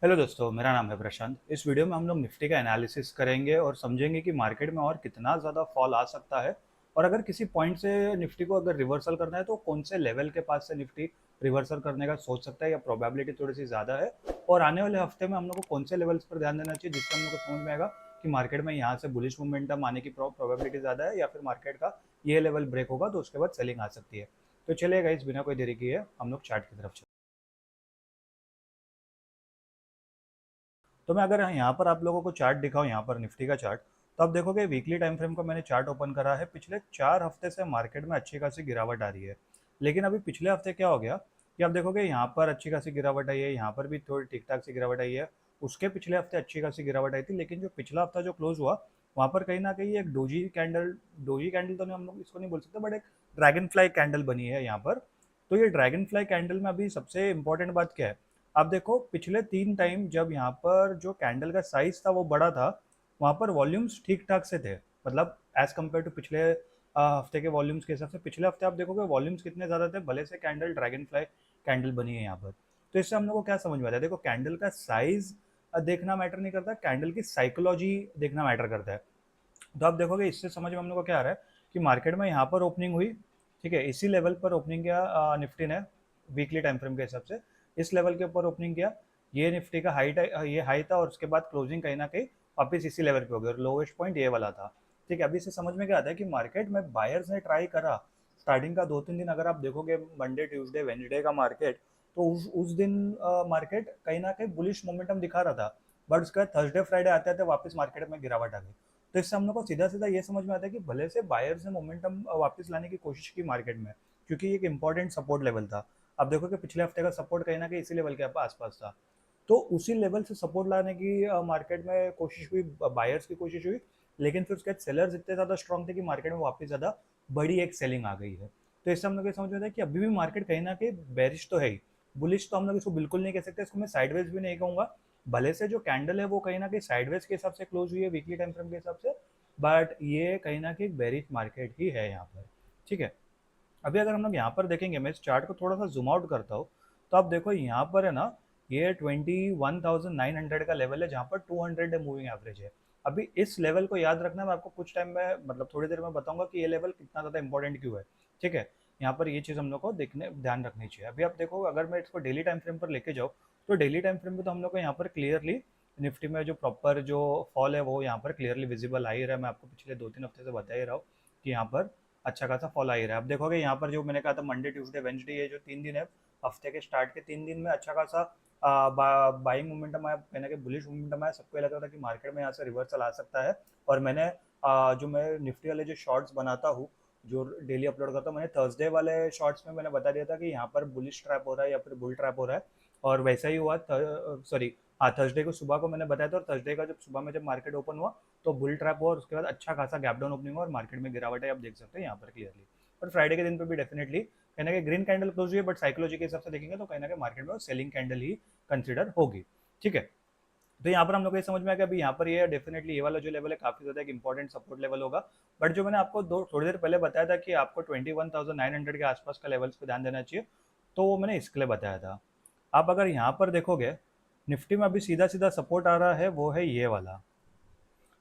Hello दोस्तों, मेरा नाम है प्रशांत। इस वीडियो में हम लोग निफ्टी का एनालिसिस करेंगे और समझेंगे कि मार्केट में और कितना ज़्यादा फॉल आ सकता है। और अगर किसी पॉइंट से निफ्टी को अगर रिवर्सल करना है तो कौन से लेवल के पास से निफ्टी रिवर्सल करने का सोच सकता है या प्रोबेबिलिटी थोड़ी सी ज़्यादा है। और आने वाले हफ्ते में हम लोग को कौन से लेवल्स पर ध्यान देना चाहिए जिससे हम लोग को समझ में आएगा कि मार्केट में यहाँ से बुलिश मोमेंटम आने की प्रोबेबिलिटी ज़्यादा है या फिर मार्केट का ये लेवल ब्रेक होगा तो उसके बाद सेलिंग आ सकती है। तो चलिए गाइस, बिना कोई देरी किए हम लोग चार्ट की तरफ चलते हैं। तो मैं अगर यहाँ पर आप लोगों को चार्ट दिखाऊँ, यहाँ पर निफ्टी का चार्ट, तो आप देखोगे वीकली टाइम फ्रेम को मैंने चार्ट ओपन करा है। पिछले 4 हफ्ते से मार्केट में अच्छी खासी गिरावट आ रही है। लेकिन अभी पिछले हफ्ते क्या हो गया कि आप देखोगे यहाँ पर अच्छी खासी गिरावट आई है, यहाँ पर भी थोड़ी ठीक ठाक सी गिरावट आई है। उसके पिछले हफ्ते अच्छी खासी गिरावट आई थी, लेकिन जो पिछला हफ्ता जो क्लोज हुआ वहाँ पर कहीं ना कहीं एक डोजी कैंडल तो नहीं, हम लोग इसको नहीं बोल सकते, बट एक ड्रैगन फ्लाई कैंडल बनी है यहाँ पर। तो ये ड्रैगन फ्लाई कैंडल में अभी सबसे इंपॉर्टेंट बात क्या है, आप देखो पिछले 3 टाइम जब यहाँ पर जो कैंडल का साइज था वो बड़ा था, वहाँ पर वॉल्यूम्स ठीक ठाक से थे। मतलब एज कम्पेयर टू पिछले हफ्ते के वॉल्यूम्स के हिसाब से पिछले हफ्ते आप देखोगे वॉल्यूम्स कितने ज़्यादा थे, भले से कैंडल ड्रैगन फ्लाई कैंडल बनी है यहाँ पर। तो इससे हम लोग को क्या समझ में आता है, देखो कैंडल का साइज देखना मैटर नहीं करता, कैंडल की साइकोलॉजी देखना मैटर करता है। तो आप देखोगे इससे समझ में हम लोग को क्या आ रहा है कि मार्केट में यहाँ पर ओपनिंग हुई, ठीक है, इसी लेवल पर ओपनिंग किया निफ्टी ने वीकली टाइम फ्रेम के हिसाब से। इस लेवल के ऊपर ओपनिंग किया, ये निफ्टी का हाई, ये हाई था और उसके बाद क्लोजिंग कहीं ना कहीं वापस इसी लेवल पे हो गया और लोवेस्ट पॉइंट ये वाला था। ठीक है, अभी इससे समझ में क्या आता है कि मार्केट में बायर्स ने ट्राई करा स्टार्टिंग का 2-3 दिन। अगर आप देखोगे मंडे ट्यूसडे वेंसडे का मार्केट, तो उस दिन मार्केट कहीं ना कहीं बुलिश मोमेंटम दिखा रहा था, बट उसके बाद थर्सडे फ्राइडे आते आते वापस मार्केट में गिरावट आ गई। तो इससे हम लोग को सीधा सीधा ये समझ में आता है कि भले से बायर्स ने मोमेंटम वापस लाने की कोशिश की मार्केट में, क्योंकि एक इंपॉर्टेंट सपोर्ट लेवल था। आप देखो कि पिछले हफ्ते का सपोर्ट कहीं ना कहीं इसी लेवल के आसपास था। तो उसी लेवल से सपोर्ट लाने की मार्केट में कोशिश हुई, बायर्स की कोशिश हुई, लेकिन फिर उसके बाद सेलर्स इतने ज़्यादा स्ट्रॉन्ग थे कि मार्केट में वापस ज़्यादा बड़ी एक सेलिंग आ गई है। तो इससे हम लोग ये समझ में आता है कि अभी भी मार्केट कहीं ना कहीं बेरिश तो है ही, बुलिश तो हम लोग इसको बिल्कुल नहीं कह सकते, इसको मैं साइडवेज भी नहीं कहूँगा। भले से जो कैंडल है वो कहीं ना कहीं साइडवेज के हिसाब से क्लोज हुई है वीकली टाइम फ्रेम के हिसाब से, बट ये कहीं ना कहीं बेरिश मार्केट ही है यहाँ पर। ठीक है, अभी अगर हम लोग यहाँ पर देखेंगे, मैं इस चार्ट को थोड़ा सा जूम आउट करता हूँ, तो आप देखो यहाँ पर है ना, ये 21,900 का लेवल है जहाँ पर 200 है मूविंग एवरेज है। अभी इस लेवल को याद रखना, मैं आपको कुछ टाइम में मतलब थोड़ी देर में बताऊंगा कि ये लेवल कितना ज़्यादा इंपॉर्टेंट क्यों है। ठीक है, यहाँ पर ये चीज़ हम लोग को देखने ध्यान रखनी चाहिए। अभी आप देखो, अगर मैं इसको डेली टाइम फ्रेम पर लेके जाऊँ, तो डेली टाइम फ्रेम पर तो हम लोग को यहाँ पर क्लियरली निफ्टी में जो प्रॉपर जो फॉल है वो यहाँ पर क्लियरली विजिबल आ ही रहा है। मैं आपको पिछले 2-3 हफ्ते से बता ही रहा हूँ कि यहाँ पर अच्छा खासा फॉल आ ही रहा है। आप देखोगे यहाँ पर जो मैंने कहा था मंडे ट्यूसडे वेंसडे, ये जो 3 दिन है, हफ्ते के स्टार्ट के 3 दिन में अच्छा खासा बाइंग मोमेंटम आया, कहने के बुलिश मोमेंटम आया। सबको लगा था कि मार्केट में यहाँ से रिवर्सल आ सकता है। और मैंने जो मैं निफ्टी वाले जो शॉर्ट्स बनाता हूँ, जो डेली अपलोड करता हूँ, मैंने थर्सडे वाले शॉर्ट्स में मैंने बता दिया था कि यहाँ पर बुलिश ट्रैप हो रहा है या फिर बुल ट्रैप हो रहा है। और वैसा ही हुआ, सॉरी हाँ, थर्सडे को सुबह को मैंने बताया था, और थर्सडे का जब सुबह में जब मार्केट ओपन हुआ तो बुल ट्रैप हुआ और उसके बाद अच्छा खासा गैप डाउन ओपनिंग हुआ और मार्केट में गिरावट है, आप देख सकते हैं यहाँ पर क्लियरली। और फ्राइडे के दिन पे भी डेफिनेटली कहीं ना कहीं ग्रीन कैंडल क्लोज हुई है, बट साइकोलॉजी के हिसाब से देखेंगे तो कहीं ना कहीं मार्केट में सेलिंग कैंडल ही कंसिडर होगी। ठीक है, तो यहाँ पर हम लोग को ये समझ में आया कि अभी यहाँ पर ये डेफिनेटली ये वाला जो लेवल है काफी ज्यादा एक इंपॉर्टेंट सपोर्ट लेवल होगा। बट जो मैंने आपको थोड़ी देर पहले बताया था कि आपको 21,900 के आसपास का लेवल्स पे ध्यान देना चाहिए, तो वो मैंने इसके लिए बताया था। आप अगर यहाँ पर देखोगे, निफ्टी में अभी सीधा सीधा सपोर्ट आ रहा है, वो है ये वाला।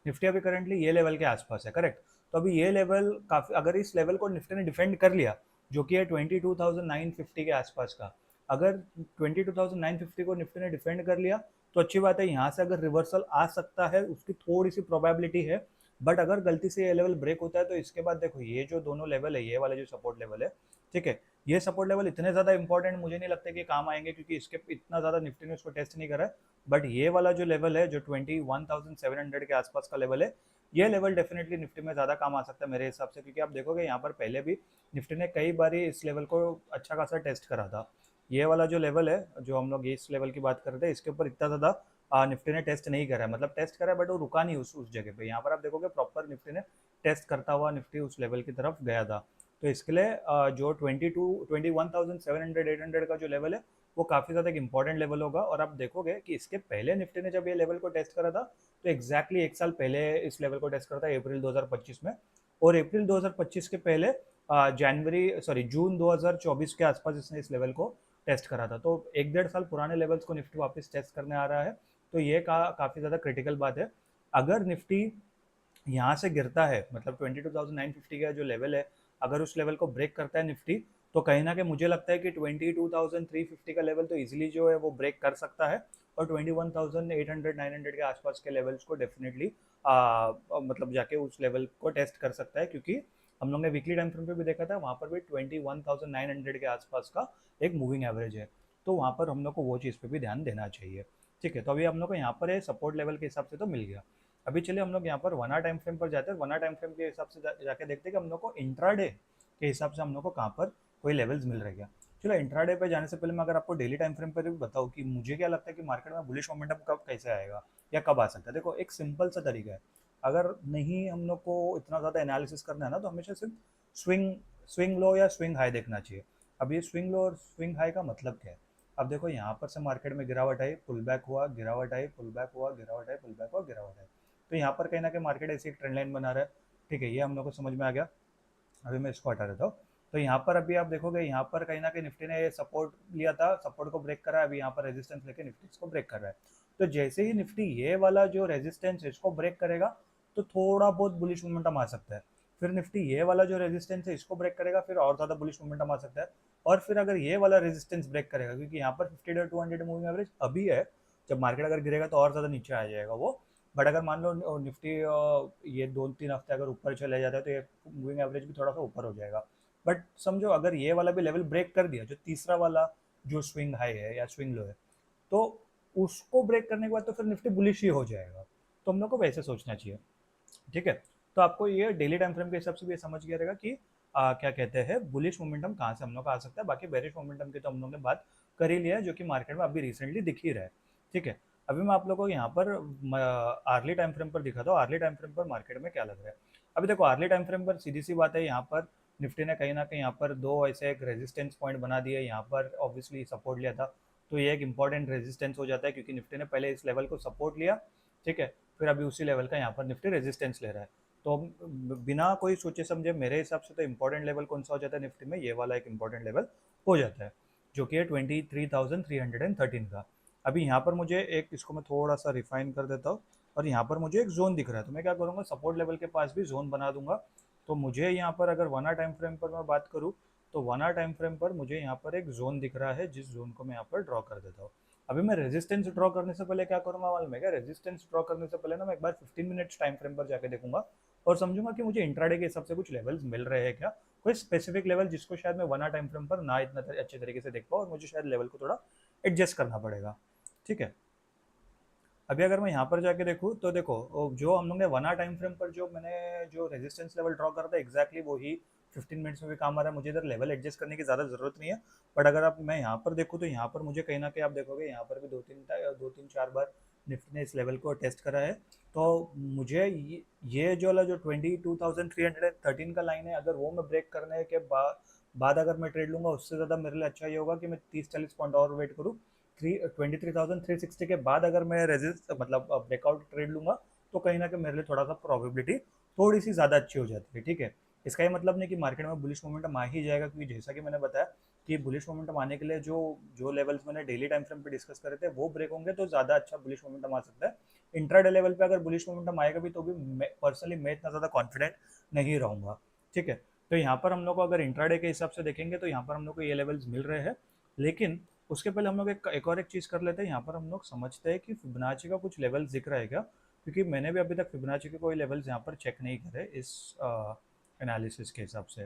निफ्टी अभी करंटली ये लेवल के आसपास है, करेक्ट। तो अभी ये लेवल काफी, अगर इस लेवल को निफ्टी ने डिफेंड कर लिया, जो कि है 22,950 के आसपास का, अगर 22,950 को निफ्टी ने डिफेंड कर लिया तो अच्छी बात है। यहाँ से अगर रिवर्सल आ सकता है उसकी थोड़ी सी प्रोबेबिलिटी है। बट अगर गलती से ये लेवल ब्रेक होता है तो इसके बाद देखो ये जो दोनों लेवल है, ये वाला जो सपोर्ट लेवल है, ठीक है, ये सपोर्ट लेवल इतने ज्यादा इंपॉर्टेंट मुझे नहीं लगता कि काम आएंगे, क्योंकि इसके इतना ज्यादा निफ्टी ने उसको टेस्ट नहीं करा है। बट ये वाला जो लेवल है, जो 21,700 के आसपास का लेवल है, ये लेवल डेफिनेटली निफ्टी में ज़्यादा काम आ सकता है मेरे हिसाब से, क्योंकि आप देखोगे यहाँ पर पहले भी निफ्टी ने कई बार इस लेवल को अच्छा खासा टेस्ट करा था। ये वाला जो लेवल है, जो हम लोग इस लेवल की बात कर रहे थे, इसके ऊपर इतना ज़्यादा निफ्टी ने टेस्ट नहीं करा है, मतलब टेस्ट करा है बट वो रुका नहीं उस जगह पे। यहाँ पर आप देखोगे प्रॉपर निफ्टी ने टेस्ट करता हुआ निफ्टी उस लेवल की तरफ गया था। तो इसके लिए जो 21,700 800 का जो लेवल है वो काफ़ी ज़्यादा एक इंपॉर्टेंट लेवल होगा। और आप देखोगे कि इसके पहले निफ्टी ने जब ये लेवल को टेस्ट करा था, तो एग्जैक्टली 1 साल पहले इस लेवल को टेस्ट करा था, अप्रैल 2025 में। और अप्रैल 2025 के पहले जनवरी सॉरी जून 2024 के आसपास इसने इस लेवल को टेस्ट करा था। तो 1 डेढ़ साल पुराने लेवल्स को निफ्टी वापस टेस्ट करने आ रहा है, तो ये काफ़ी ज़्यादा क्रिटिकल बात है। अगर निफ्टी यहाँ से गिरता है, मतलब 22,950 का जो लेवल है, अगर उस लेवल को ब्रेक करता है निफ्टी, तो कहीं ना कहीं मुझे लगता है कि 22,350 का लेवल तो इजीली जो है वो ब्रेक कर सकता है, और 21,800 900 के आसपास के लेवल्स को डेफिनेटली मतलब जाके उस लेवल को टेस्ट कर सकता है, क्योंकि हम लोग ने वीकली टाइम फ्रेम पे भी देखा था, वहाँ पर भी 21,900 के आसपास का एक मूविंग एवरेज है। तो वहाँ पर हम लोग को वो चीज़ पे भी ध्यान देना चाहिए। ठीक है, तो अभी हम लोग को यहाँ पर सपोर्ट लेवल के हिसाब से तो मिल गया। अभी चलिए हम लोग यहाँ पर 1 आवर टाइम फ्रेम पर जाते हैं। 1 आवर टाइम फ्रेम के हिसाब से जाके देखते हैं कि हम लोग को इंट्राडे के हिसाब से हम लोग को कहाँ पर कोई लेवल्स मिल रहे हैं क्या। चलो, इंट्राडे पे जाने से पहले मैं अगर आपको डेली टाइम फ्रेम पर भी बताऊँ कि मुझे क्या लगता है कि मार्केट में बुलिश मोमेंटम कब कैसे आएगा या कब आ सकता है। देखो, एक सिंपल सा तरीका है। अगर नहीं हम लोग को इतना ज़्यादा एनालिसिस करना है ना, तो हमेशा सिर्फ स्विंग स्विंग लो या स्विंग हाई देखना चाहिए। अब ये स्विंग लो और स्विंग हाई का मतलब क्या है? अब देखो, यहाँ पर से मार्केट में गिरावट आई, पुल बैक हुआ, गिरावट आई, पुल बैक हुआ, गिरावट आई, पुल बैक हुआ, गिरावट आई। तो यहाँ पर कहीं ना कहीं मार्केट ऐसी एक ट्रेंड लाइन बना रहा है। ठीक है, ये हम लोग को समझ में आ गया। अभी मैं इसको हटा देता हूँ। तो यहाँ पर अभी आप देखोगे, यहाँ पर कहीं ना कहीं निफ्टी ने सपोर्ट लिया था, सपोर्ट को ब्रेक करा है, अभी यहाँ पर रेजिस्टेंस लेके निफ्टी इसको ब्रेक कर रहा है। तो जैसे ही निफ्टी ये वाला जो रेजिस्टेंस है इसको ब्रेक करेगा, तो थोड़ा बहुत बुलिश मोमेंटम आ सकता है। फिर निफ्टी ये वाला जो रेजिस्टेंस है इसको ब्रेक करेगा, फिर और ज़्यादा बुलिश मोमेंटम आ सकता है। और फिर अगर ये वाला रेजिस्टेंस ब्रेक करेगा, क्योंकि यहाँ पर 50-200 मूविंग एवरेज अभी है, जब मार्केट अगर गिरेगा तो और ज़्यादा नीचे आ जाएगा वो। बट अगर मान लो निफ्टी ये 2-3 हफ्ते अगर ऊपर चले जाता है, तो ये मूविंग एवरेज भी थोड़ा सा ऊपर हो जाएगा। बट समझो, अगर ये वाला भी लेवल ब्रेक कर दिया, जो तीसरा वाला जो स्विंग हाई है या स्विंग लो है, तो उसको ब्रेक करने के बाद तो फिर निफ्टी बुलिश ही हो जाएगा। तो हम लोग को वैसे सोचना चाहिए। ठीक है, तो आपको ये डेली टाइम फ्रेम के हिसाब से भी समझ गया रहेगा कि क्या कहते हैं बुलिश मोमेंटम कहाँ से हम लोग का आ सकता है। बाकी बेरिश मोमेंटम की तो हम लोग ने बात कर ही लिया है, जो कि मार्केट में अभी रिसेंटली दिख ही रहा है। ठीक है, अभी मैं आप लोगों को यहाँ पर आर्ली टाइम फ्रेम पर दिखाता हूँ, आर्ली टाइम फ्रेम पर मार्केट में क्या लग रहा है। अभी देखो, आर्ली टाइम फ्रेम पर सीधी सी बात है, यहाँ पर निफ्टी ने कहीं ना कहीं यहाँ पर दो ऐसे एक रेजिस्टेंस पॉइंट बना दिए, यहाँ पर ऑब्वियसली सपोर्ट लिया था, तो ये एक इंपॉर्टेंट रेजिस्टेंस हो जाता है, क्योंकि निफ्टी ने पहले इस लेवल को सपोर्ट लिया। ठीक है, फिर अभी उसी लेवल का यहाँ पर निफ्टी रेजिस्टेंस ले रहा है। तो बिना कोई सोचे समझे मेरे हिसाब से तो इंपॉर्टेंट लेवल कौन सा हो जाता है निफ्टी में, ये वाला एक इंपॉर्टेंट लेवल हो जाता है, जो कि है 23,313 का। अभी यहाँ पर मुझे एक, इसको मैं थोड़ा सा रिफाइन कर देता हूँ, और यहाँ पर मुझे एक जोन दिख रहा है, तो मैं क्या करूँगा, सपोर्ट लेवल के पास भी जोन बना दूंगा। तो मुझे यहाँ पर अगर 1 आवर टाइम फ्रेम पर मैं बात करूँ, तो 1 आवर टाइम फ्रेम पर मुझे यहाँ पर एक जोन दिख रहा है, जिस जोन को मैं यहाँ पर ड्रॉ कर देता हूँ। अभी मैं रेजिस्टेंस ड्रॉ करने से पहले क्या करूँगा मालूम है क्या? रेजिस्टेंस ड्रॉ करने से पहले ना मैं एक बार 15 मिनट्स टाइम फ्रेम पर जाके देखूंगा, और समझूंगा कि मुझे इंट्राडे के हिसाब से कुछ लेवल्स मिल रहे हैं क्या, कोई स्पेसिफिक लेवल जिसको शायद मैं 1 आवर टाइम फ्रेम पर ना इतना अच्छे तरीके से देख पाऊँ, और मुझे शायद लेवल को थोड़ा एडजस्ट करना पड़ेगा। ठीक है, अभी अगर मैं यहाँ पर जाके देखूँ, तो देखो जो हम लोग ने 1 आवर टाइम फ्रेम पर जो मैंने जो रेजिस्टेंस लेवल ड्रॉ करा था, एग्जैक्टली वही 15 मिनट्स में भी काम आ रहा है। मुझे इधर लेवल एडजस्ट करने की ज़्यादा ज़रूरत नहीं है। बट अगर आप मैं यहाँ पर देखूँ, तो यहाँ पर मुझे कहीं ना कहीं आप देखोगे, यहाँ पर भी दो तीन चार बार निफ्टी ने इस लेवल को टेस्ट करा है। तो मुझे ये जो वाला जो 22,313 का लाइन है, अगर वो मैं ब्रेक करने के बाद अगर मैं ट्रेड लूँगा, उससे ज़्यादा मेरे लिए अच्छा ये होगा कि मैं 30-40 पॉइंट और वेट करूँ। 23,360 के बाद अगर मैं रेजिस्ट मतलब ब्रेकआउट ट्रेड लूंगा, तो कहीं ना कहीं मेरे लिए थोड़ा सा प्रोबेबिलिटी थोड़ी सी ज़्यादा अच्छी हो जाती है। ठीक है, इसका ये मतलब नहीं कि मार्केट में बुलिश मोमेंटम आ ही जाएगा, क्योंकि जैसा कि मैंने बताया कि बुलिश मोमेंटम आने के लिए जो जो लेवल्स मैंने डेली टाइम फ्रेम पे डिस्कस करे थे वो ब्रेक होंगे, तो ज़्यादा अच्छा बुलिश मोमेंटम आ सकता है। इंट्राडे लेवल पे अगर बुलिश मोमेंटम आएगा भी, तो भी पर्सनली मैं इतना ज़्यादा कॉन्फिडेंट नहीं रहूँगा। ठीक है, तो यहाँ पर हम लोग को अगर इंट्राडे के हिसाब से देखेंगे, तो यहाँ पर हम लोग को ये लेवल्स मिल रहे हैं। लेकिन उसके पहले हम लोग एक और एक चीज़ कर लेते हैं। यहाँ पर हम लोग समझते हैं कि फिबोनाची का कुछ लेवल्स दिख रहा है क्या, क्योंकि मैंने भी अभी तक फिबोनाची के कोई लेवल्स यहाँ पर चेक नहीं करे इस एनालिसिस के हिसाब से।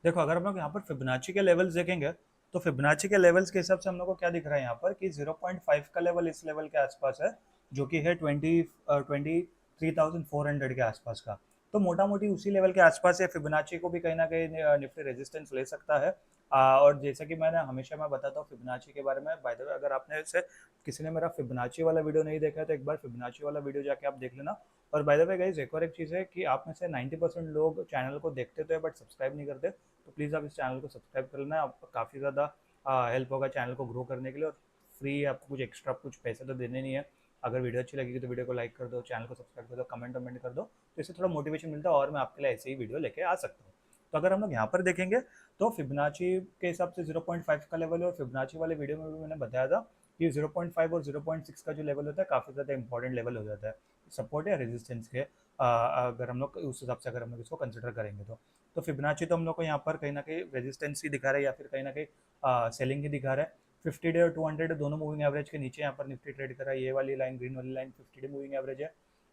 देखो, अगर हम लोग यहाँ पर फिबोनाची के लेवल्स देखेंगे, तो फिबोनाची के लेवल्स के हिसाब से हम लोग को क्या दिख रहा है यहाँ पर कि 0.5 का लेवल इस लेवल के आसपास है, जो कि है 23,400 के आसपास का। तो मोटा मोटी उसी लेवल के आसपास है, फिबोनाची को भी कहीं ना कहीं निफ्टी रेजिस्टेंस ले सकता है। और जैसा कि मैं बताता हूँ फिबोनाची के बारे में, बाय द वे अगर आपने से किसी ने मेरा फिबोनाची वाला वीडियो नहीं देखा है, तो एक बार फिबोनाची वाला वीडियो जाके आप देख लेना। और बाय द वे गाइस, एक और एक चीज़ है कि आप में से 90% लोग चैनल को देखते तो है बट सब्सक्राइब नहीं करते, तो प्लीज़ आप इस चैनल को सब्सक्राइब कर लेना। आपको काफ़ी ज़्यादा हेल्प होगा चैनल को ग्रो करने के लिए, और फ्री आपको कुछ एक्स्ट्रा कुछ पैसे तो देने नहीं है। अगर वीडियो अच्छी लगेगी तो वीडियो को लाइक कर दो, चैनल को सब्सक्राइब कर दो, कमेंट कर दो, तो इससे थोड़ा मोटिवेशन मिलता है और मैं आपके लिए ऐसे ही वीडियो लेके आ सकता हूँ। तो अगर हम लोग यहाँ पर देखेंगे तो फिबोनाची के हिसाब से 0.5 का लेवल है, और फिबोनाची वाले वीडियो में भी मैंने बताया था कि 0.5 और 0.6 का जो लेवल होता है काफ़ी ज़्यादा इंपॉर्टेंट लेवल हो जाता है सपोर्ट या रेजिस्टेंस के, अगर हम लोग उस हिसाब से अगर हम लोग इसको कंसिडर करेंगे तो फिबोनाची तो हम लोग को यहाँ पर कहीं ना कहीं रेजिस्टेंस ही दिखा रहा है या फिर कहीं ना कहीं सेलिंग ही दिखा रहा है। 50 डे और 200 दोनों मूविंग एवरेज के नीचे यहाँ पर निफ्टी ट्रेड कर रहा है। ये वाली लाइन, ग्रीन वाली लाइन 50 डे मूविंग एवरेज है,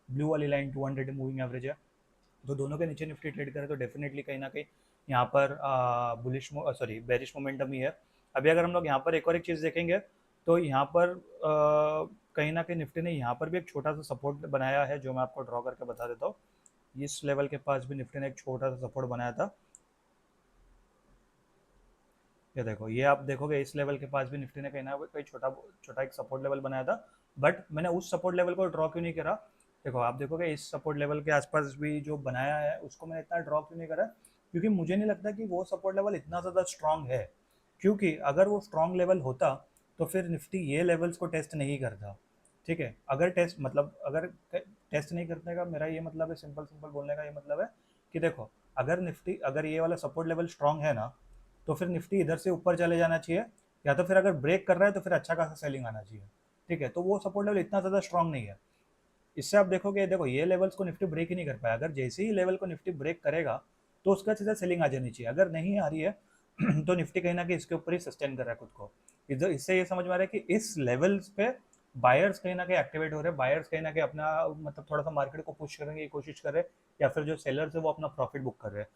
ब्लू वाली लाइन 200 डे मूविंग एवरेज है। तो दोनों के नीचे निफ्टी ट्रेड करे तो डेफिनेटली कहीं ना कहीं यहाँ पर बुलिश सॉरी बेरिश मोमेंटम ही है। अभी अगर हम लोग यहाँ पर एक और एक चीज़ देखेंगे तो यहाँ पर कहीं ना कहीं निफ्टी ने यहाँ पर भी एक छोटा सा सपोर्ट बनाया है, जो मैं आपको ड्रॉ करके बता देता हूँ। इस लेवल के पास भी निफ्टी ने एक छोटा सा सपोर्ट बनाया था। ये देखो, ये आप देखोगे इस लेवल के पास भी निफ्टी ने कहीं ना कहीं छोटा छोटा एक सपोर्ट लेवल बनाया था, बट मैंने उस सपोर्ट लेवल को ड्रॉ क्यों नहीं करा। देखो आप देखोगे इस सपोर्ट लेवल के आसपास भी जो बनाया है उसको मैंने इतना ड्रॉ क्यों नहीं करा, क्योंकि मुझे नहीं लगता कि वो सपोर्ट लेवल इतना ज़्यादा स्ट्रांग है। क्योंकि अगर वो स्ट्रांग लेवल होता तो फिर निफ्टी ये लेवल्स को टेस्ट नहीं करता। ठीक है, अगर टेस्ट मतलब अगर टेस्ट नहीं करने का मेरा ये मतलब है, सिंपल सिंपल बोलने का ये मतलब है कि देखो, अगर निफ्टी अगर ये वाला सपोर्ट लेवल स्ट्रांग है ना, तो फिर निफ्टी इधर से ऊपर चले जाना चाहिए, या तो फिर अगर ब्रेक कर रहा है तो फिर अच्छा खासा सेलिंग आना चाहिए। ठीक है, तो वो सपोर्ट लेवल इतना ज़्यादा स्ट्रांग नहीं है। इससे आप देखोगे, देखो ये लेवल्स को निफ्टी ब्रेक ही नहीं कर पाया। अगर जैसे ही लेवल को निफ्टी ब्रेक करेगा तो उसका सीधा सेलिंग आ जानी चाहिए। अगर नहीं आ रही है तो निफ्टी कहीं ना कहीं इसके ऊपर ही सस्टेन कर रहा है खुद को। इधर इससे ये समझ में आ रहा है कि इस लेवल्स पे बायर्स कहीं ना कहीं एक्टिवेट हो रहे हैं, बायर्स कहीं ना कहीं अपना मतलब थोड़ा सा मार्केट को पुश करने की कोशिश कर रहे हैं, या फिर जो सेलर्स है वो अपना प्रॉफिट बुक कर रहे हैं।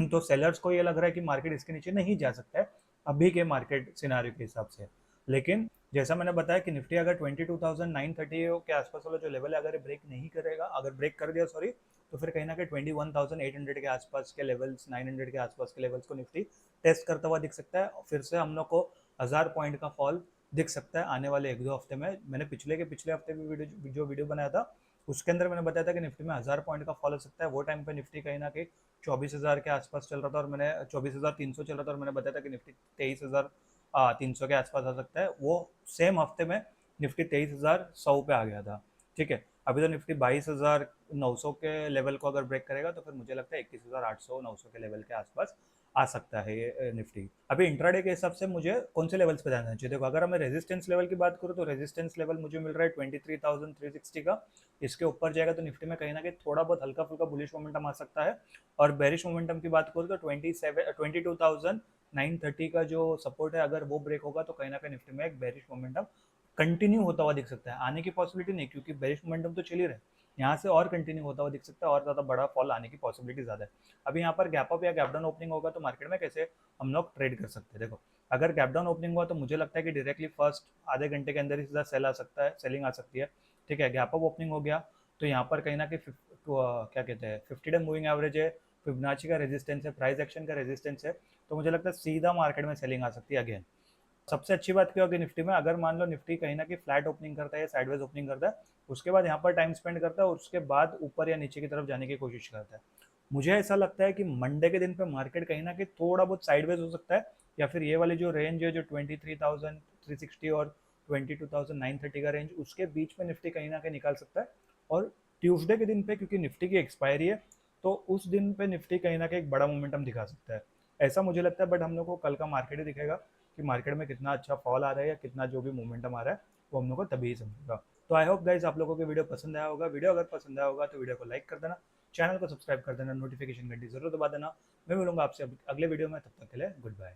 तो सेलर्स को ये लग रहा है कि मार्केट इसके नीचे नहीं जा सकता है अभी के मार्केट सिनारियो के हिसाब से। लेकिन जैसा मैंने बताया कि निफ्टी अगर 22,930 के आसपास वाला जो लेवल है अगर ब्रेक नहीं करेगा, अगर ब्रेक कर दिया सॉरी, तो फिर कहीं ना कहीं 21,800 के आसपास के लेवल्स, 900 के आसपास के लेवल्स को निफ्टी टेस्ट करता हुआ दिख सकता है। और फिर से हम लोग को 1000 पॉइंट का फॉल दिख सकता है आने वाले 1-2 हफ्ते में। मैंने पिछले हफ्ते भी वीडियो बनाया था, उसके अंदर मैंने बताया था कि निफ्टी में 1000 पॉइंट का फॉल हो सकता है। वो टाइम पे निफ्टी कहीं ना कहीं 24,000 के आसपास चल रहा था, और मैंने 24,300 चल रहा था, और मैंने बताया था कि निफ्टी 23,300 के आसपास आ सकता है। वो सेम हफ्ते में निफ्टी 23,100 पे आ गया था। ठीक है, अभी तो निफ्टी 22,900 के लेवल को अगर ब्रेक करेगा तो फिर मुझे लगता है 21,800 900 के लेवल के आसपास आ सकता है ये निफ्टी। अभी इंट्राडे के हिसाब से मुझे कौन से लेवल्स पे ध्यान देना चाहिए? देखो, अगर मैं रेजिस्टेंस लेवल की बात करूँ तो रेजिस्टेंस लेवल मुझे मिल रहा है 23,360 का। इसके ऊपर जाएगा तो निफ्टी में कहीं ना कहीं थोड़ा बहुत हल्का फुल्का बुलिश मोमेंटम आ सकता है। और बेरिश मोमेंटम की बात करूँ तो 22,930 का जो सपोर्ट है, अगर वो ब्रेक होगा तो कहीं ना कहीं निफ्टी में एक बेरिश मोमेंटम कंटिन्यू होता हुआ दिख सकता है। आने की पॉसिबिलिटी नहीं, क्योंकि बेरिश मोमेंटम तो चल ही रहा है, यहाँ से और कंटिन्यू होता हुआ दिख सकता है, और ज़्यादा बड़ा फॉल आने की पॉसिबिलिटी ज़्यादा है। अभी यहाँ पर गैप अप या गैप डाउन ओपनिंग होगा तो मार्केट में कैसे हम लोग ट्रेड कर सकते हैं? देखो, अगर गैप डाउन ओपनिंग हुआ तो मुझे लगता है कि डायरेक्टली फर्स्ट आधे घंटे के अंदर ही सीधा सेल आ सकता है, सेलिंग आ सकती है। ठीक है, गैप अप ओपनिंग हो गया तो यहाँ पर कहीं ना कहीं क्या कहते हैं 50 डे मूविंग एवरेज है, फिबोनाची का रेजिस्टेंस है, प्राइस एक्शन का रेजिस्टेंस है, तो मुझे लगता है सीधा मार्केट में सेलिंग आ सकती है अगेन। सबसे अच्छी बात क्या होगी निफ्टी में, अगर मान लो निफ्टी कहीं ना कहीं फ्लैट ओपनिंग करता है या साइडवेज ओपनिंग करता है, उसके बाद यहाँ पर टाइम स्पेंड करता है और उसके बाद ऊपर या नीचे की तरफ जाने की कोशिश करता है। मुझे ऐसा लगता है कि मंडे के दिन पे मार्केट कहीं ना कहीं थोड़ा बहुत साइडवेज हो सकता है, या फिर ये वाली जो रेंज है जो 23,360 और 22,930 का रेंज, उसके बीच में निफ्टी कहीं ना कहीं निकाल सकता है। और ट्यूसडे के दिन पे क्योंकि निफ्टी की एक्सपायरी है, तो उस दिन पे निफ्टी कहीं ना कहीं एक बड़ा मोमेंटम दिखा सकता है, ऐसा मुझे लगता है। बट हम लोग को कल का मार्केट ही दिखेगा कि मार्केट में कितना अच्छा फॉल आ रहा है या कितना जो भी मोमेंटम आ रहा है वो हम लोग को तभी ही समझेगा। तो आई होप गाइज आप लोगों को वीडियो पसंद आया होगा। वीडियो अगर पसंद आया होगा तो वीडियो को लाइक कर देना, चैनल को सब्सक्राइब कर देना, नोटिफिकेशन घंटी जरूर दबा देना। मैं मिलूंगा आपसे अगले वीडियो में, तब तक के लिए गुड बाय।